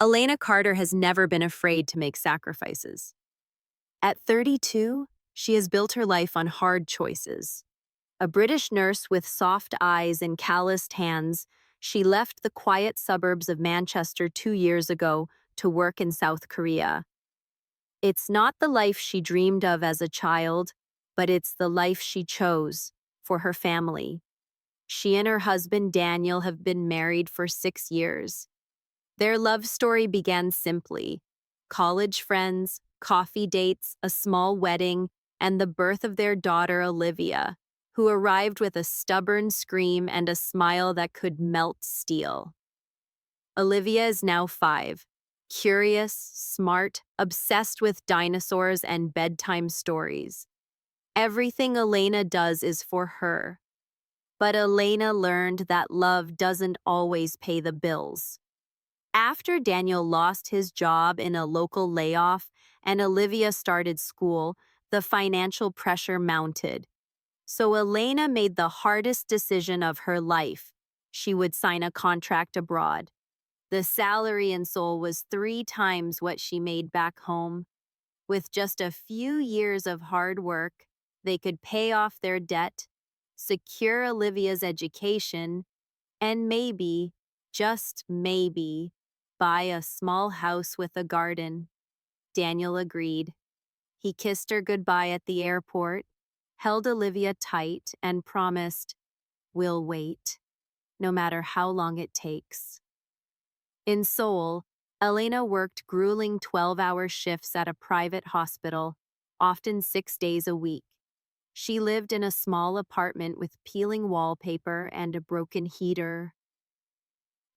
Elena Carter has never been afraid to make sacrifices. At 32, she has built her life on hard choices. A British nurse with soft eyes and calloused hands, she left the quiet suburbs of Manchester 2 years ago to work in South Korea. It's not the life she dreamed of as a child, but it's the life she chose for her family. She and her husband Daniel have been married for 6 years. Their love story began simply: college friends, coffee dates, a small wedding, and the birth of their daughter Olivia, who arrived with a stubborn scream and a smile that could melt steel. Olivia is now 5, curious, smart, obsessed with dinosaurs and bedtime stories. Everything Elena does is for her. But Elena learned that love doesn't always pay the bills. After Daniel lost his job in a local layoff and Olivia started school, the financial pressure mounted. So Elena made the hardest decision of her life. She would sign a contract abroad. The salary in Seoul was 3 times what she made back home. With just a few years of hard work, they could pay off their debt, secure Olivia's education, and maybe, just maybe, buy a small house with a garden. Daniel agreed. He kissed her goodbye at the airport, held Olivia tight, and promised, "We'll wait, no matter how long it takes." In Seoul, Elena worked grueling 12-hour shifts at a private hospital, often 6 days a week. She lived in a small apartment with peeling wallpaper and a broken heater.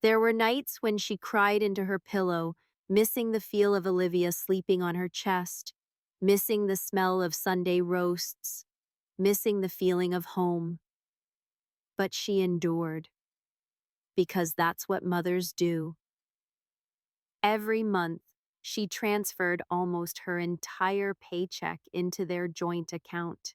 There were nights when she cried into her pillow, missing the feel of Olivia sleeping on her chest, missing the smell of Sunday roasts, missing the feeling of home. But she endured, because that's what mothers do. Every month, she transferred almost her entire paycheck into their joint account.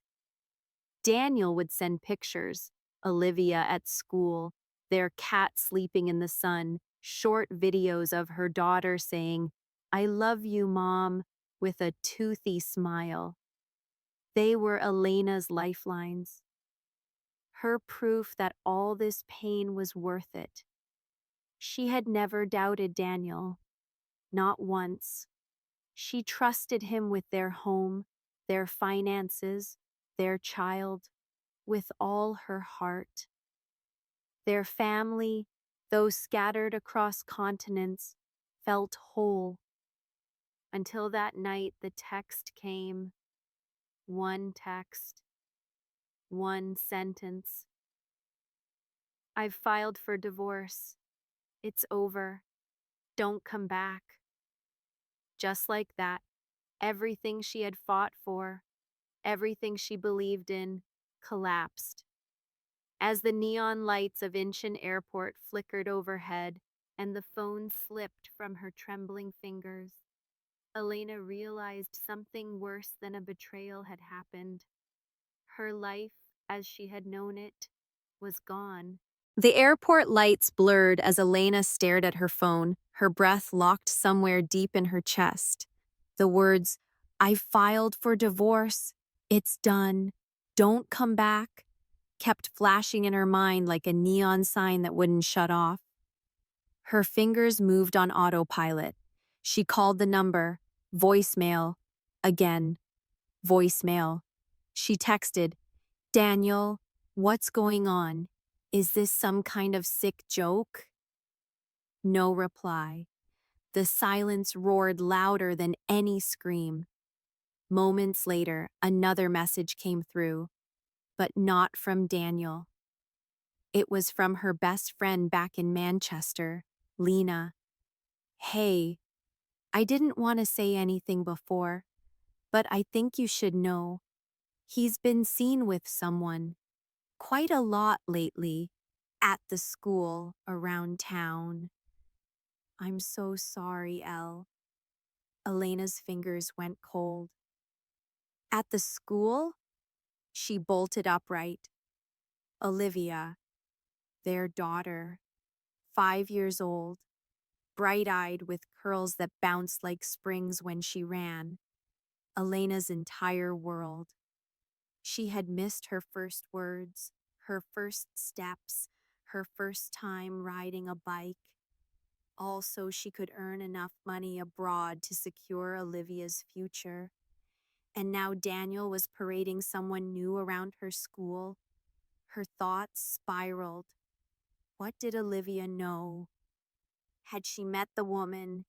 Daniel would send pictures: Olivia at school, their cat sleeping in the sun, short videos of her daughter saying, "I love you, Mom," with a toothy smile. They were Elena's lifelines, her proof that all this pain was worth it. She had never doubted Daniel, not once. She trusted him with their home, their finances, their child, with all her heart. Their family, though scattered across continents, felt whole. Until that night the text came. One text. One sentence. "I've filed for divorce. It's over. Don't come back." Just like that, everything she had fought for, everything she believed in, collapsed. As the neon lights of Incheon Airport flickered overhead and the phone slipped from her trembling fingers, Elena realized something worse than a betrayal had happened. Her life, as she had known it, was gone. The airport lights blurred as Elena stared at her phone, her breath locked somewhere deep in her chest. The words, "I filed for divorce. It's done. Don't come back," kept flashing in her mind like a neon sign that wouldn't shut off. Her fingers moved on autopilot. She called the number. Voicemail. Again. Voicemail. She texted, "Daniel, what's going on? Is this some kind of sick joke?" No reply. The silence roared louder than any scream. Moments later, another message came through, but not from Daniel. It was from her best friend back in Manchester, Lena. "Hey, I didn't want to say anything before, but I think you should know. He's been seen with someone. Quite a lot lately. At the school, around town. I'm so sorry, Elle." Elena's fingers went cold. At the school? She bolted upright. Olivia, their daughter, 5 years old. bright-eyed with curls that bounced like springs when she ran. Elena's entire world. She had missed her first words, her first steps, her first time riding a bike. Also, she could earn enough money abroad to secure Olivia's future. And now Daniel was parading someone new around her school. Her thoughts spiraled. What did Olivia know? Had she met the woman?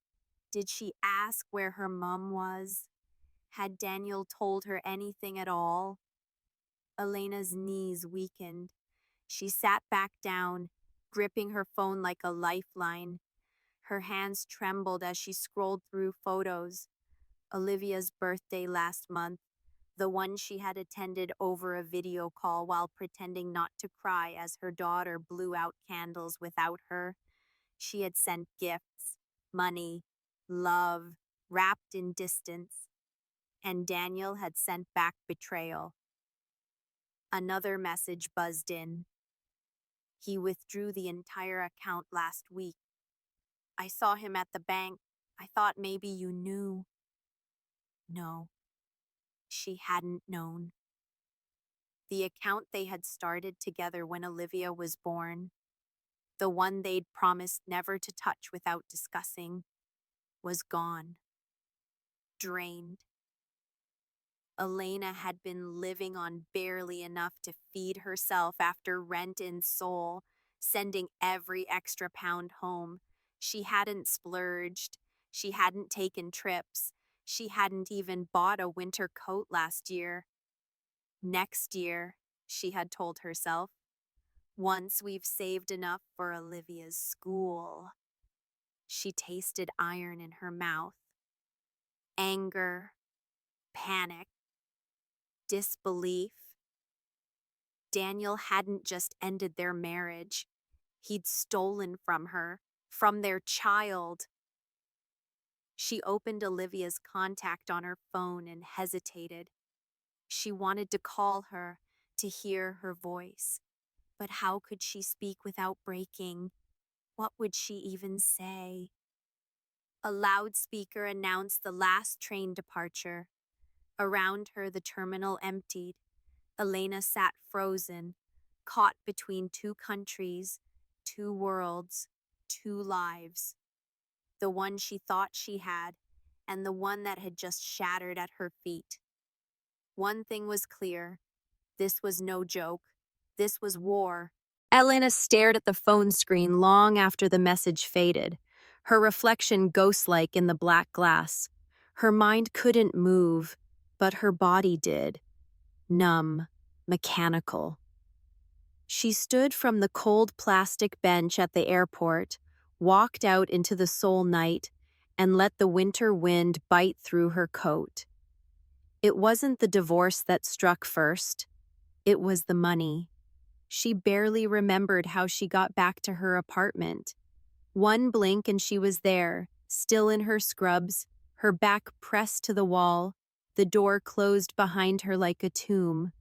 Did she ask where her mom was? Had Daniel told her anything at all? Elena's knees weakened. She sat back down, gripping her phone like a lifeline. Her hands trembled as she scrolled through photos. Olivia's birthday last month, the one she had attended over a video call while pretending not to cry as her daughter blew out candles without her. She had sent gifts, money, love, wrapped in distance. And Daniel had sent back betrayal. Another message buzzed in. He withdrew the entire account last week. I saw him at the bank. I thought maybe you knew. No, she hadn't known. The account they had started together when Olivia was born, the one they'd promised never to touch without discussing, was gone. Drained. Elena had been living on barely enough to feed herself after rent in Seoul, sending every extra pound home. She hadn't splurged. She hadn't taken trips. She hadn't even bought a winter coat last year. Next year, she had told herself, once we've saved enough for Olivia's school. She tasted iron in her mouth. Anger, panic, disbelief. Daniel hadn't just ended their marriage. He'd stolen from her, from their child. She opened Olivia's contact on her phone and hesitated. She wanted to call her, to hear her voice. But how could she speak without breaking? What would she even say? A loudspeaker announced the last train departure. Around her, the terminal emptied. Elena sat frozen, caught between two countries, two worlds, two lives. The one she thought she had, and the one that had just shattered at her feet. One thing was clear. This was no joke. This was war. Elena stared at the phone screen long after the message faded, her reflection ghost-like in the black glass. Her mind couldn't move, but her body did. Numb, mechanical. She stood from the cold plastic bench at the airport, walked out into the Seoul night, and let the winter wind bite through her coat. It wasn't the divorce that struck first. It was the money. She barely remembered how she got back to her apartment. One blink and she was there, still in her scrubs, her back pressed to the wall, the door closed behind her like a tomb.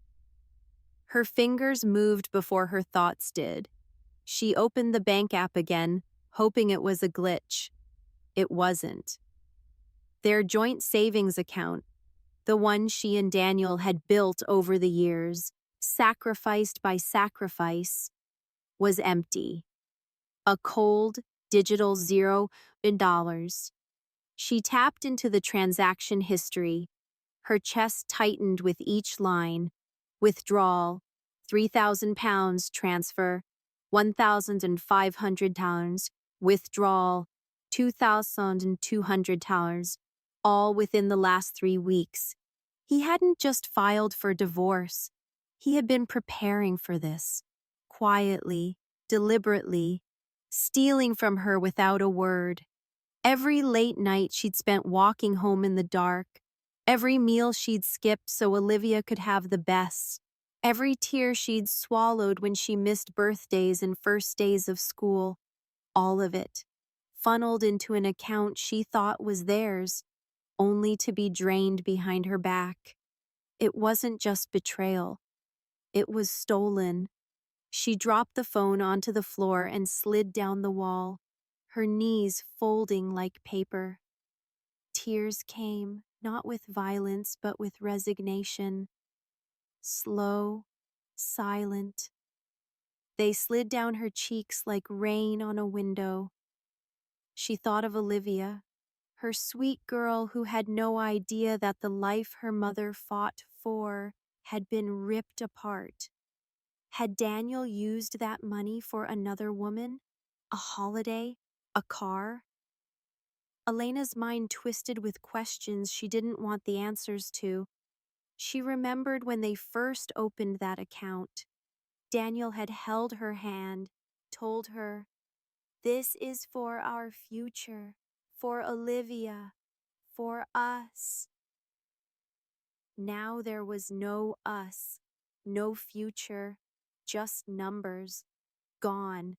Her fingers moved before her thoughts did. She opened the bank app again, hoping it was a glitch. It wasn't. Their joint savings account, the one she and Daniel had built over the years, sacrificed by sacrifice, was empty. A cold, digital zero in dollars. She tapped into the transaction history. Her chest tightened with each line. Withdrawal, £3,000 transfer, £1,500, withdrawal, $2,200, all within the last 3 weeks. He hadn't just filed for divorce. He had been preparing for this, quietly, deliberately, stealing from her without a word. Every late night she'd spent walking home in the dark, every meal she'd skipped so Olivia could have the best, every tear she'd swallowed when she missed birthdays and first days of school, all of it, funneled into an account she thought was theirs, only to be drained behind her back. It wasn't just betrayal. It was stolen. She dropped the phone onto the floor and slid down the wall. her knees folding like paper. Tears came, not with violence but with resignation. Slow, silent. They slid down her cheeks like rain on a window. She thought of Olivia, her sweet girl who had no idea that the life her mother fought for had been ripped apart. Had Daniel used that money for another woman? A holiday? A car? Elena's mind twisted with questions she didn't want the answers to. She remembered when they first opened that account. Daniel had held her hand, told her, "This is for our future, for Olivia, for us." Now there was no us, no future, just numbers, gone,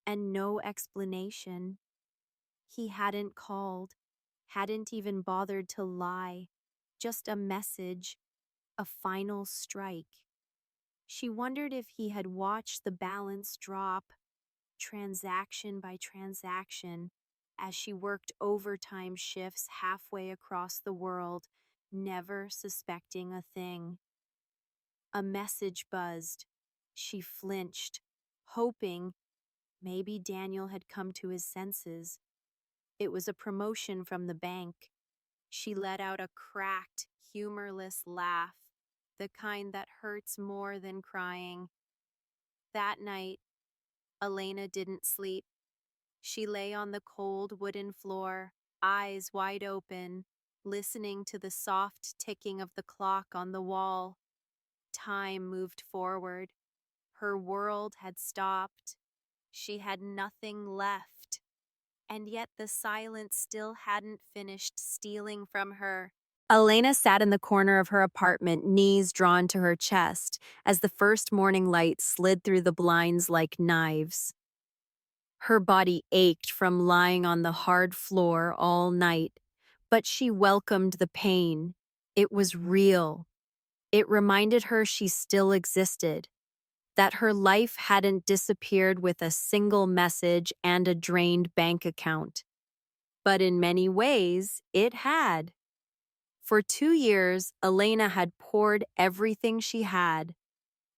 and no explanation. He hadn't called, hadn't even bothered to lie, just a message, a final strike. She wondered if he had watched the balance drop, transaction by transaction, as she worked overtime shifts halfway across the world, never suspecting a thing. A message buzzed. She flinched, hoping maybe Daniel had come to his senses. It was a promotion from the bank. She let out a cracked, humorless laugh, the kind that hurts more than crying. That night, Elena didn't sleep. She lay on the cold wooden floor, eyes wide open, listening to the soft ticking of the clock on the wall. Time moved forward. Her world had stopped. She had nothing left. And yet the silence still hadn't finished stealing from her. Elena sat in the corner of her apartment, knees drawn to her chest, as the first morning light slid through the blinds like knives. Her body ached from lying on the hard floor all night, but she welcomed the pain. It was real. It reminded her she still existed, that her life hadn't disappeared with a single message and a drained bank account. But in many ways, it had. For 2 years, Elena had poured everything she had,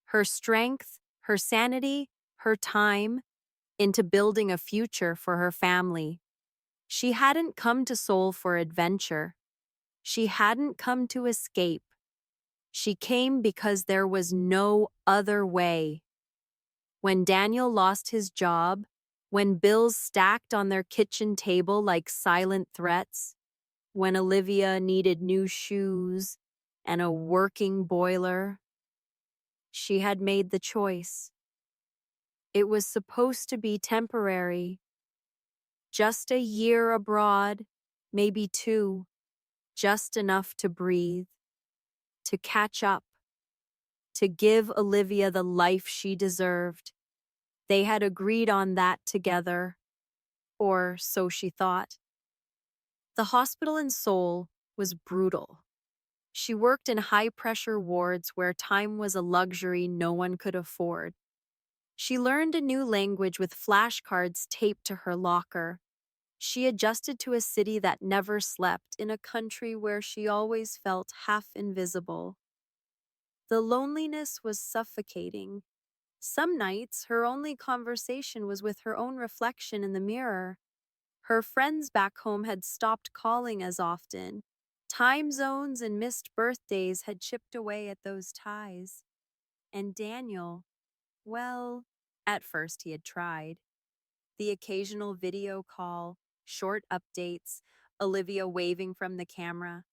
her strength, her sanity, her time, into building a future for her family. She hadn't come to Seoul for adventure. She hadn't come to escape. She came because there was no other way. When Daniel lost his job, when bills stacked on their kitchen table like silent threats, when Olivia needed new shoes and a working boiler, she had made the choice. It was supposed to be temporary. Just a year abroad, maybe 2, just enough to breathe, to catch up, to give Olivia the life she deserved. They had agreed on that together, or so she thought. The hospital in Seoul was brutal. She worked in high-pressure wards where time was a luxury no one could afford. She learned a new language with flashcards taped to her locker. She adjusted to a city that never slept in a country where she always felt half invisible. The loneliness was suffocating. Some nights, her only conversation was with her own reflection in the mirror. Her friends back home had stopped calling as often. Time zones and missed birthdays had chipped away at those ties. And Daniel, well, at first he had tried. The occasional video call, short updates, Olivia waving from the camera.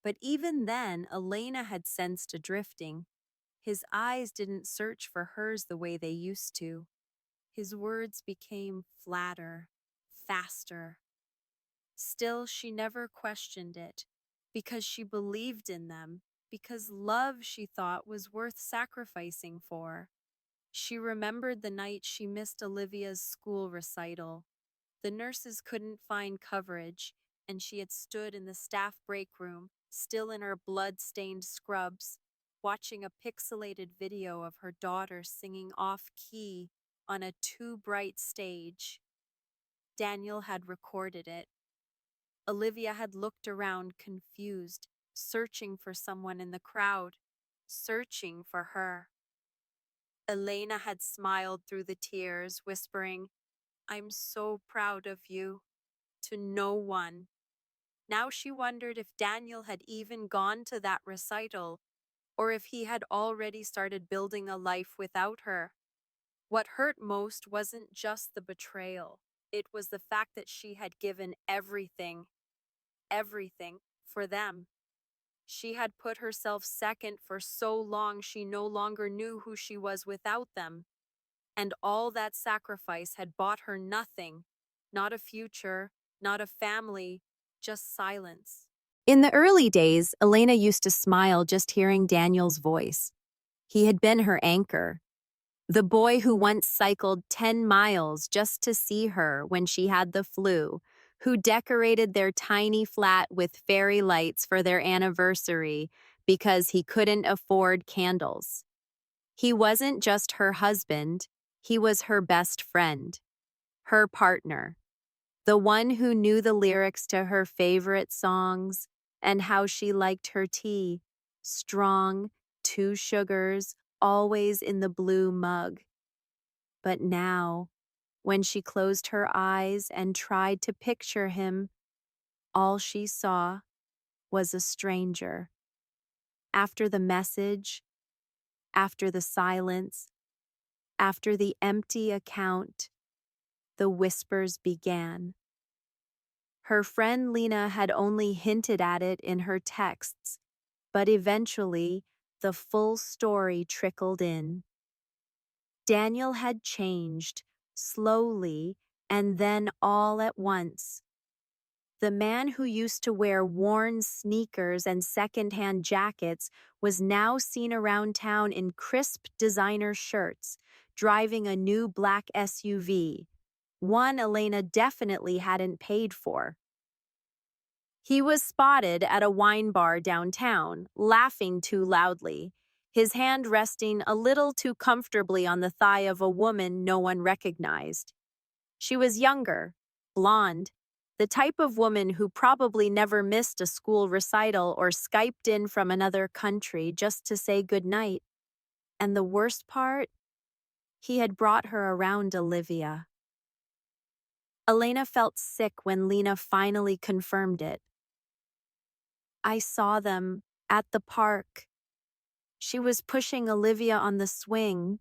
But even then, Elena had sensed a drifting. His eyes didn't search for hers the way they used to. His words became flatter, faster. Still, she never questioned it, because she believed in them, because love, she thought, was worth sacrificing for. She remembered the night she missed Olivia's school recital. The nurses couldn't find coverage, and she had stood in the staff break room, still in her blood-stained scrubs, watching a pixelated video of her daughter singing off-key on a too bright stage. Daniel had recorded it. Olivia had looked around confused, searching for someone in the crowd, searching for her. Elena had smiled through the tears, whispering, "I'm so proud of you," to no one. Now she wondered if Daniel had even gone to that recital, or if he had already started building a life without her. What hurt most wasn't just the betrayal. It was the fact that she had given everything, for them. She had put herself second for so long she no longer knew who she was without them. And all that sacrifice had bought her nothing, not a future, not a family, just silence. In the early days, Elena used to smile just hearing Daniel's voice. He had been her anchor, the boy who once cycled 10 miles just to see her when she had the flu, who decorated their tiny flat with fairy lights for their anniversary because he couldn't afford candles. He wasn't just her husband, he was her best friend, her partner, the one who knew the lyrics to her favorite songs and how she liked her tea, strong, 2 sugars, always in the blue mug. But now, when she closed her eyes and tried to picture him, all she saw was a stranger. After the message, after the silence, after the empty account, the whispers began. Her friend Lena had only hinted at it in her texts, but eventually the full story trickled in. Daniel had changed, slowly, and then all at once. The man who used to wear worn sneakers and secondhand jackets was now seen around town in crisp designer shirts, driving a new black SUV, one Elena definitely hadn't paid for. He was spotted at a wine bar downtown, laughing too loudly, his hand resting a little too comfortably on the thigh of a woman no one recognized. She was younger, blonde, the type of woman who probably never missed a school recital or Skyped in from another country just to say goodnight. And the worst part? He had brought her around Olivia. Elena felt sick when Lena finally confirmed it. "I saw them at the park." She was pushing Olivia on the swing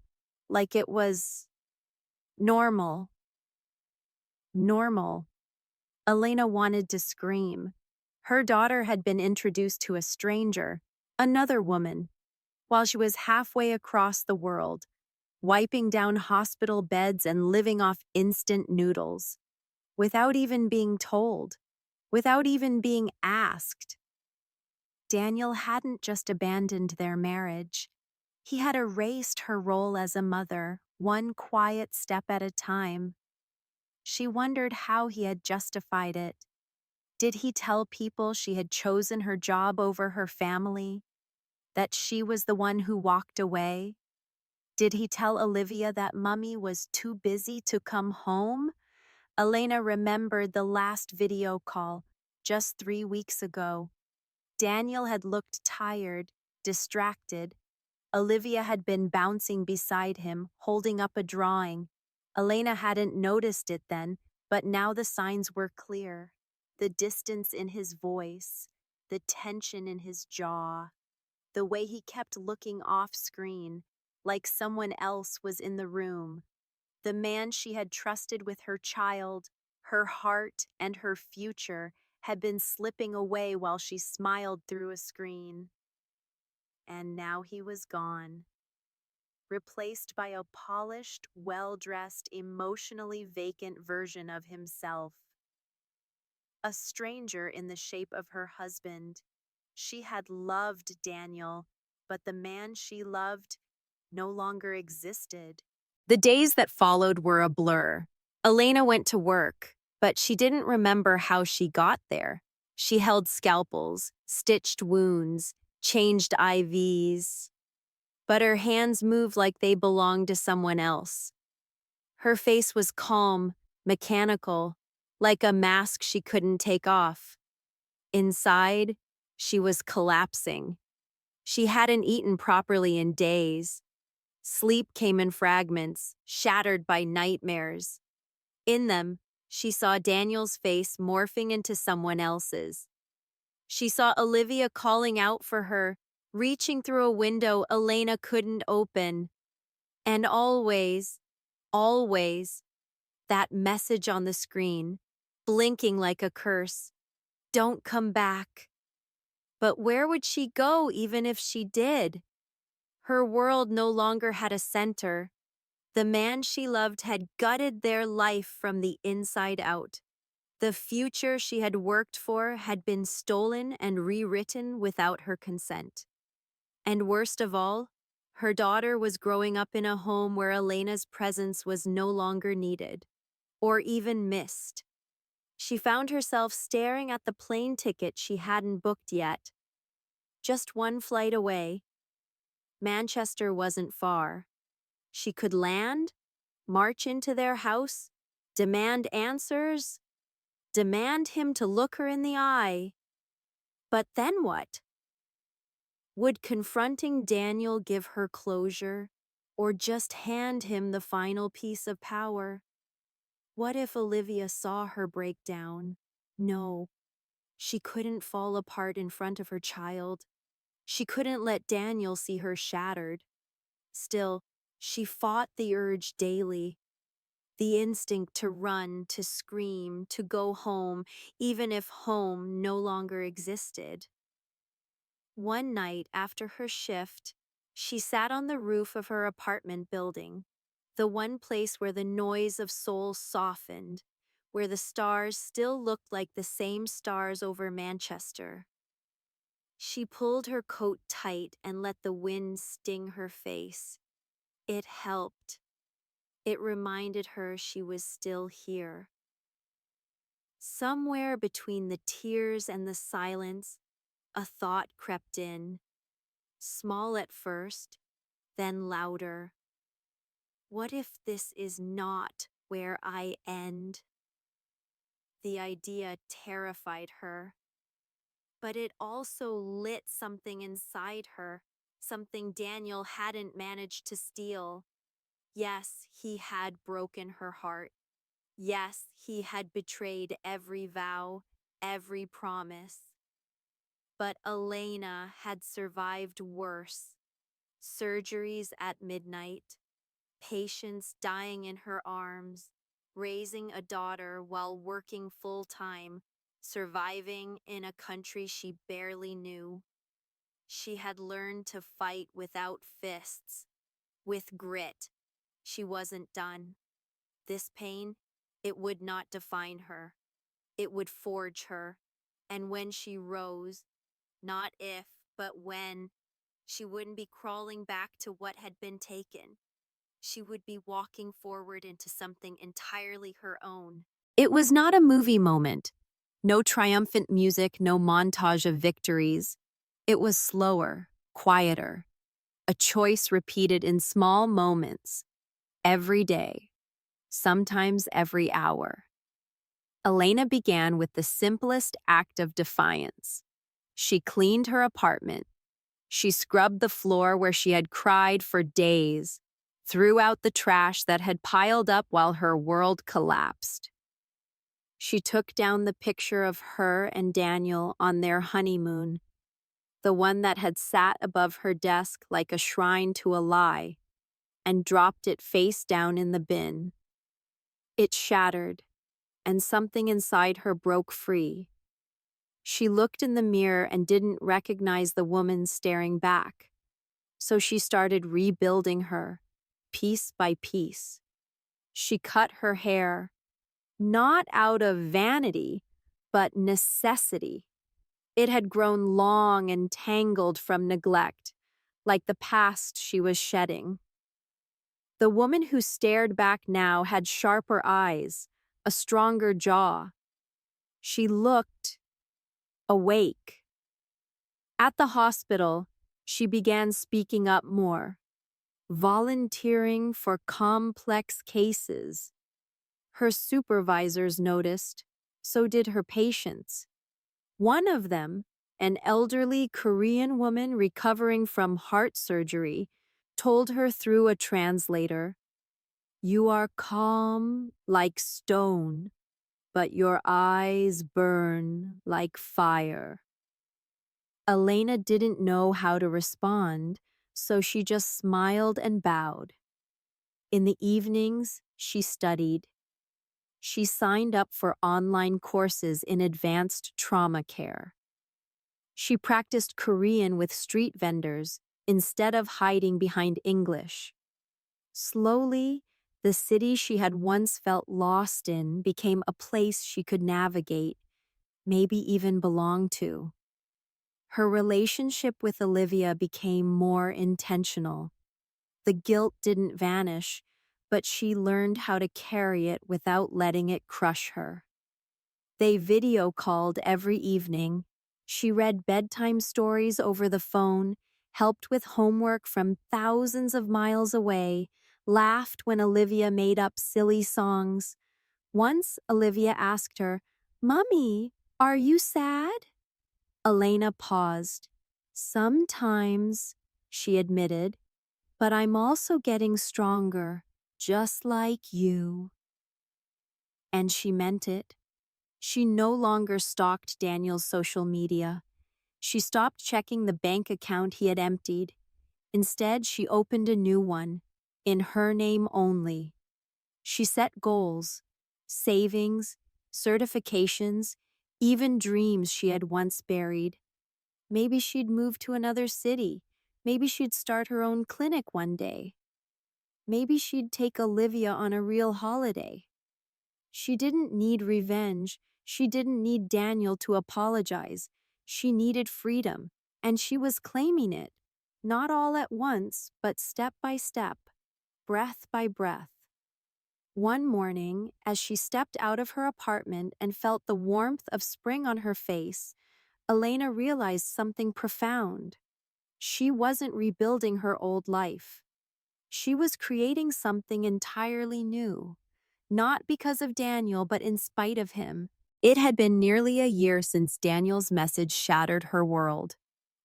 like it was normal. Normal. Elena wanted to scream. Her daughter had been introduced to a stranger, another woman, while she was halfway across the world, wiping down hospital beds and living off instant noodles, without even being told, without even being asked. Daniel hadn't just abandoned their marriage. He had erased her role as a mother, one quiet step at a time. She wondered how he had justified it. Did he tell people she had chosen her job over her family? That she was the one who walked away? Did he tell Olivia that Mummy was too busy to come home? Elena remembered the last video call, just 3 weeks ago. Daniel had looked tired, distracted. Olivia had been bouncing beside him, holding up a drawing. Elena hadn't noticed it then, but now the signs were clear. The distance in his voice, the tension in his jaw, the way he kept looking off screen, like someone else was in the room. The man she had trusted with her child, her heart, and her future had been slipping away while she smiled through a screen. And now he was gone, replaced by a polished, well-dressed, emotionally vacant version of himself. A stranger in the shape of her husband. She had loved Daniel, but the man she loved no longer existed. The days that followed were a blur. Elena went to work, but she didn't remember how she got there. She held scalpels, stitched wounds, changed IVs, but her hands moved like they belonged to someone else. Her face was calm, mechanical, like a mask she couldn't take off. Inside, she was collapsing. She hadn't eaten properly in days. Sleep came in fragments, shattered by nightmares. In them, she saw Daniel's face morphing into someone else's. She saw Olivia calling out for her, reaching through a window Elena couldn't open. And always, always, that message on the screen, blinking like a curse. Don't come back. But where would she go even if she did? Her world no longer had a center. The man she loved had gutted their life from the inside out. The future she had worked for had been stolen and rewritten without her consent. And worst of all, her daughter was growing up in a home where Elena's presence was no longer needed, or even missed. She found herself staring at the plane ticket she hadn't booked yet. Just one flight away. Manchester wasn't far. She could land, march into their house, demand answers, demand him to look her in the eye. But then what? Would confronting Daniel give her closure, or just hand him the final piece of power? What if Olivia saw her break down? No, she couldn't fall apart in front of her child. She couldn't let Daniel see her shattered. Still, she fought the urge daily. The instinct to run, to scream, to go home, even if home no longer existed. One night after her shift, she sat on the roof of her apartment building, the one place where the noise of soul softened, where the stars still looked like the same stars over Manchester. She pulled her coat tight and let the wind sting her face. It helped. It reminded her she was still here. Somewhere between the tears and the silence, a thought crept in, small at first, then louder. What if this is not where I end? The idea terrified her, but it also lit something inside her, something Daniel hadn't managed to steal. Yes, he had broken her heart. Yes, he had betrayed every vow, every promise. But Elena had survived worse. Surgeries at midnight, patients dying in her arms, raising a daughter while working full-time, surviving in a country she barely knew. She had learned to fight without fists, with grit. She wasn't done. This pain, it would not define her. It would forge her. And when she rose, not if, but when, she wouldn't be crawling back to what had been taken. She would be walking forward into something entirely her own. It was not a movie moment. No triumphant music, no montage of victories. It was slower, quieter. A choice repeated in small moments, every day, sometimes every hour. Elena began with the simplest act of defiance. She cleaned her apartment. She scrubbed the floor where she had cried for days, threw out the trash that had piled up while her world collapsed. She took down the picture of her and Daniel on their honeymoon, the one that had sat above her desk like a shrine to a lie, and dropped it face down in the bin. It shattered, and something inside her broke free. She looked in the mirror and didn't recognize the woman staring back, so she started rebuilding her, piece by piece. She cut her hair, not out of vanity, but necessity. It had grown long and tangled from neglect, like the past she was shedding. The woman who stared back now had sharper eyes, a stronger jaw. She looked awake. At the hospital, she began speaking up more, volunteering for complex cases. Her supervisors noticed, so did her patients. One of them, an elderly Korean woman recovering from heart surgery, told her through a translator, "You are calm like stone, but your eyes burn like fire." Elena didn't know how to respond, so she just smiled and bowed. In the evenings, she studied. She signed up for online courses in advanced trauma care. She practiced Korean with street vendors instead of hiding behind English. Slowly, the city she had once felt lost in became a place she could navigate, maybe even belong to. Her relationship with Olivia became more intentional. The guilt didn't vanish, but she learned how to carry it without letting it crush her. They video called every evening. She read bedtime stories over the phone, helped with homework from thousands of miles away, laughed when Olivia made up silly songs. Once, Olivia asked her, "Mommy, are you sad?" Elena paused. "Sometimes," she admitted, "but I'm also getting stronger, just like you." And she meant it. She no longer stalked Daniel's social media. She stopped checking the bank account he had emptied. Instead, she opened a new one, in her name only. She set goals, savings, certifications, even dreams she had once buried. Maybe she'd move to another city. Maybe she'd start her own clinic one day. Maybe she'd take Olivia on a real holiday. She didn't need revenge. She didn't need Daniel to apologize. She needed freedom, and she was claiming it. Not all at once, but step by step, breath by breath. One morning, as she stepped out of her apartment and felt the warmth of spring on her face, Elena realized something profound. She wasn't rebuilding her old life. She was creating something entirely new. Not because of Daniel, but in spite of him. It had been nearly a year since Daniel's message shattered her world.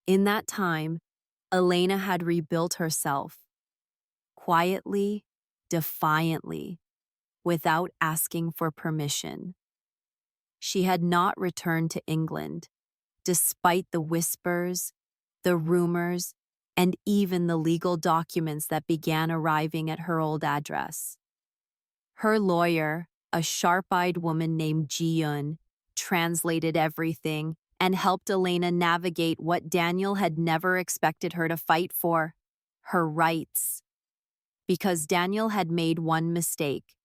In that time, Elena had rebuilt herself. Quietly, defiantly, without asking for permission. She had not returned to England, despite the whispers, the rumors, and even the legal documents that began arriving at her old address. Her lawyer, a sharp-eyed woman named Ji-Yun, translated everything and helped Elena navigate what Daniel had never expected her to fight for: her rights. Because Daniel had made one mistake.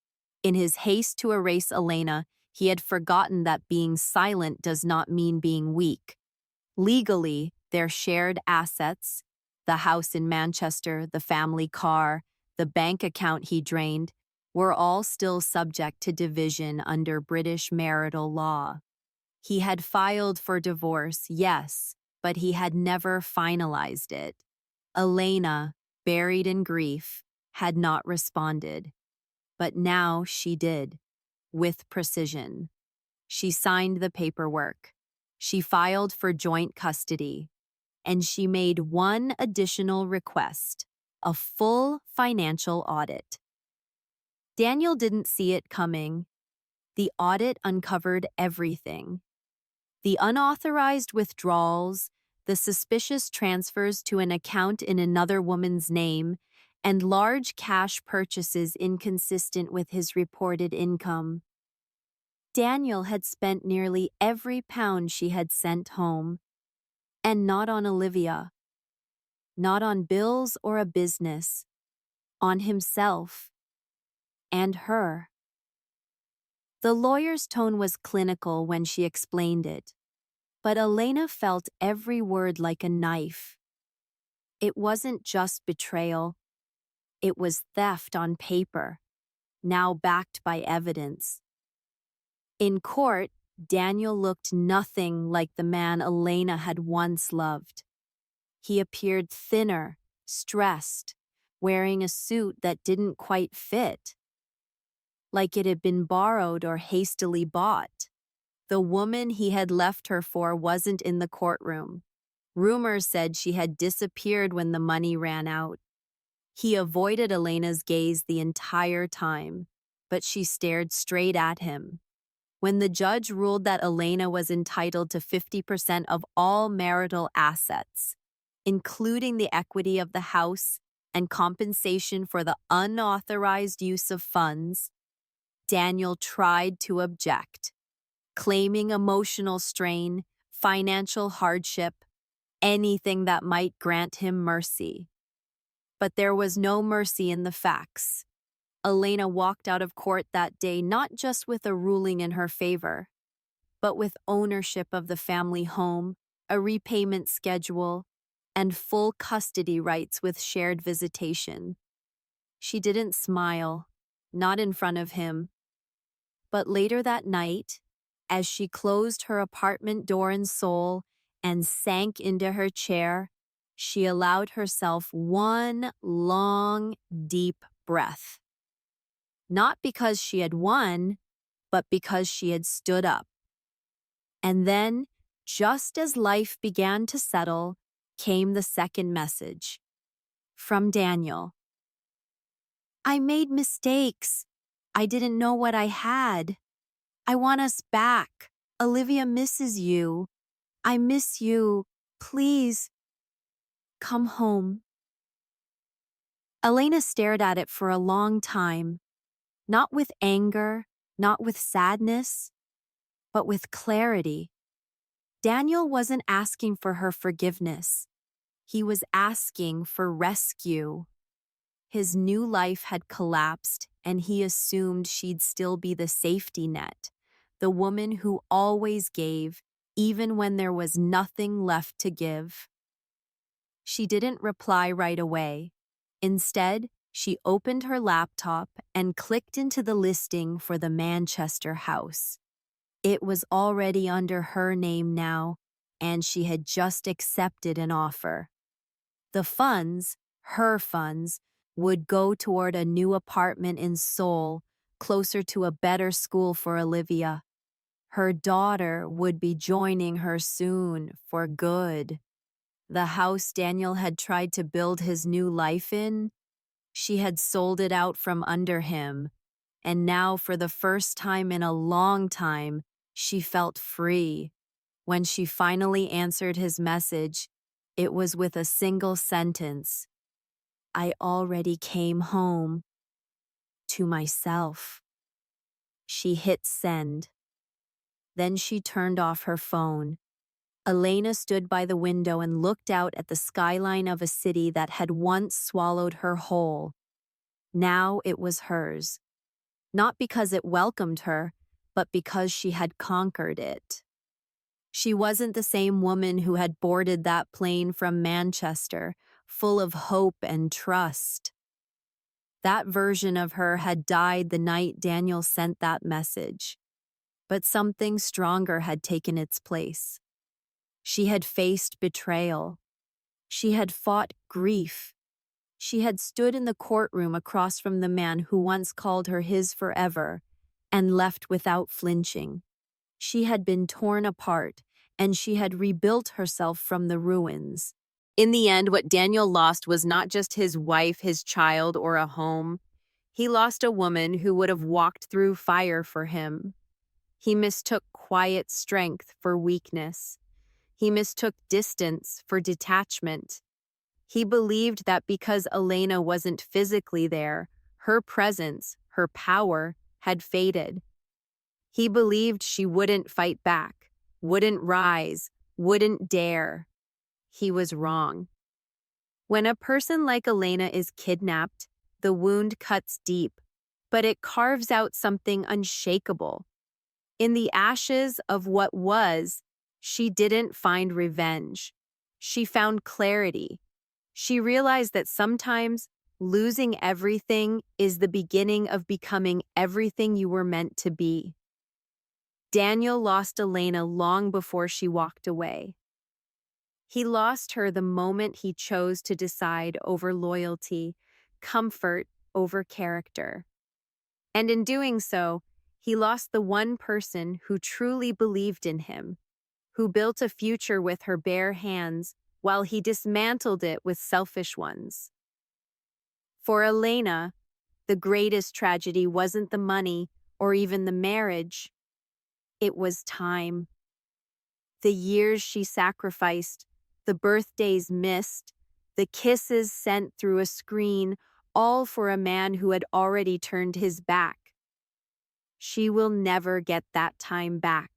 In his haste to erase Elena, he had forgotten that being silent does not mean being weak. Legally, their shared assets, the house in Manchester, the family car, the bank account he drained, were all still subject to division under British marital law. He had filed for divorce, yes, but he had never finalized it. Elena, buried in grief, had not responded. But now she did, with precision. She signed the paperwork. She filed for joint custody. And she made one additional request: a full financial audit. Daniel didn't see it coming. The audit uncovered everything. The unauthorized withdrawals, the suspicious transfers to an account in another woman's name, and large cash purchases inconsistent with his reported income. Daniel had spent nearly every pound she had sent home. And not on Olivia. Not on bills or a business. On himself. And her. The lawyer's tone was clinical when she explained it, but Elena felt every word like a knife. It wasn't just betrayal. It was theft on paper, now backed by evidence. In court, Daniel looked nothing like the man Elena had once loved. He appeared thinner, stressed, wearing a suit that didn't quite fit. like it had been borrowed or hastily bought. The woman he had left her for wasn't in the courtroom. Rumors said she had disappeared when the money ran out. He avoided Elena's gaze the entire time, but she stared straight at him. When the judge ruled that Elena was entitled to 50% of all marital assets, including the equity of the house and compensation for the unauthorized use of funds, Daniel tried to object, claiming emotional strain, financial hardship, anything that might grant him mercy. But there was no mercy in the facts. Elena walked out of court that day not just with a ruling in her favor, but with ownership of the family home, a repayment schedule, and full custody rights with shared visitation. She didn't smile, not in front of him. But later that night, as she closed her apartment door in Seoul and sank into her chair, she allowed herself one long, deep breath. Not because she had won, but because she had stood up. And then, just as life began to settle, came the second message. From Daniel. I made mistakes. I didn't know what I had. I want us back. Olivia misses you. I miss you. Please, come home. Elena stared at it for a long time, not with anger, not with sadness, but with clarity. Daniel wasn't asking for her forgiveness. He was asking for rescue. His new life had collapsed, and he assumed she'd still be the safety net, the woman who always gave, even when there was nothing left to give. She didn't reply right away. Instead, she opened her laptop and clicked into the listing for the Manchester house. It was already under her name now, and she had just accepted an offer. The funds, her funds, would go toward a new apartment in Seoul, closer to a better school for Olivia. Her daughter would be joining her soon, for good. The house Daniel had tried to build his new life in, she had sold it out from under him, and now for the first time in a long time, she felt free. When she finally answered his message, it was with a single sentence. I already came home. To myself. She hit send. Then she turned off her phone. Elena stood by the window and looked out at the skyline of a city that had once swallowed her whole. Now it was hers. Not because it welcomed her, but because she had conquered it. She wasn't the same woman who had boarded that plane from Manchester, full of hope and trust. That version of her had died the night Daniel sent that message. But something stronger had taken its place. She had faced betrayal. She had fought grief. She had stood in the courtroom across from the man who once called her his forever and left without flinching. She had been torn apart, and she had rebuilt herself from the ruins. In the end, what Daniel lost was not just his wife, his child, or a home. He lost a woman who would have walked through fire for him. He mistook quiet strength for weakness. He mistook distance for detachment. He believed that because Elena wasn't physically there, her presence, her power, had faded. He believed she wouldn't fight back, wouldn't rise, wouldn't dare. He was wrong. When a person like Elena is kidnapped, the wound cuts deep, but it carves out something unshakable. In the ashes of what was, she didn't find revenge. She found clarity. She realized that sometimes losing everything is the beginning of becoming everything you were meant to be. Daniel lost Elena long before she walked away. He lost her the moment he chose to decide over loyalty, comfort over character. And in doing so, he lost the one person who truly believed in him, who built a future with her bare hands while he dismantled it with selfish ones. For Elena, the greatest tragedy wasn't the money or even the marriage. It was time. The years she sacrificed, the birthdays missed, the kisses sent through a screen, all for a man who had already turned his back. She will never get that time back.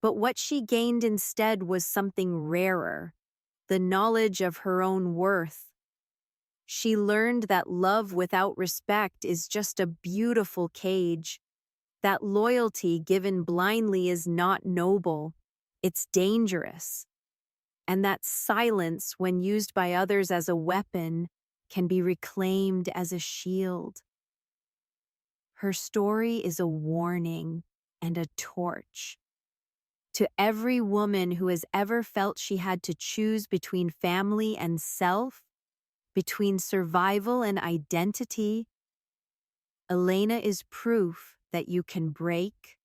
But what she gained instead was something rarer, the knowledge of her own worth. She learned that love without respect is just a beautiful cage, that loyalty given blindly is not noble, it's dangerous, and that silence, when used by others as a weapon, can be reclaimed as a shield. Her story is a warning and a torch. To every woman who has ever felt she had to choose between family and self, between survival and identity, Elena is proof that you can break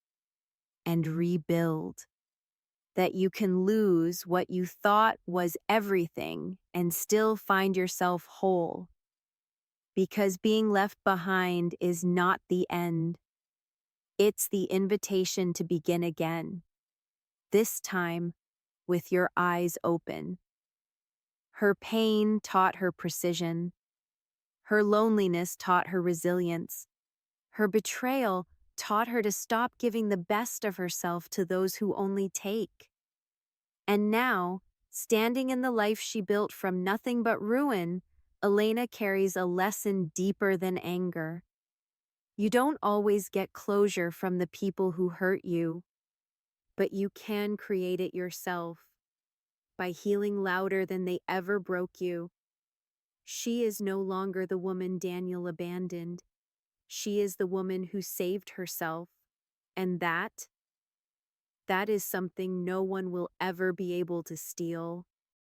and rebuild, that you can lose what you thought was everything and still find yourself whole. Because being left behind is not the end. It's the invitation to begin again, this time with your eyes open. Her pain taught her precision. Her loneliness taught her resilience. Her betrayal taught her to stop giving the best of herself to those who only take. And now, standing in the life she built from nothing but ruin, Elena carries a lesson deeper than anger. You don't always get closure from the people who hurt you, but you can create it yourself by healing louder than they ever broke you. She is no longer the woman Daniel abandoned. She is the woman who saved herself, and that is something no one will ever be able to steal.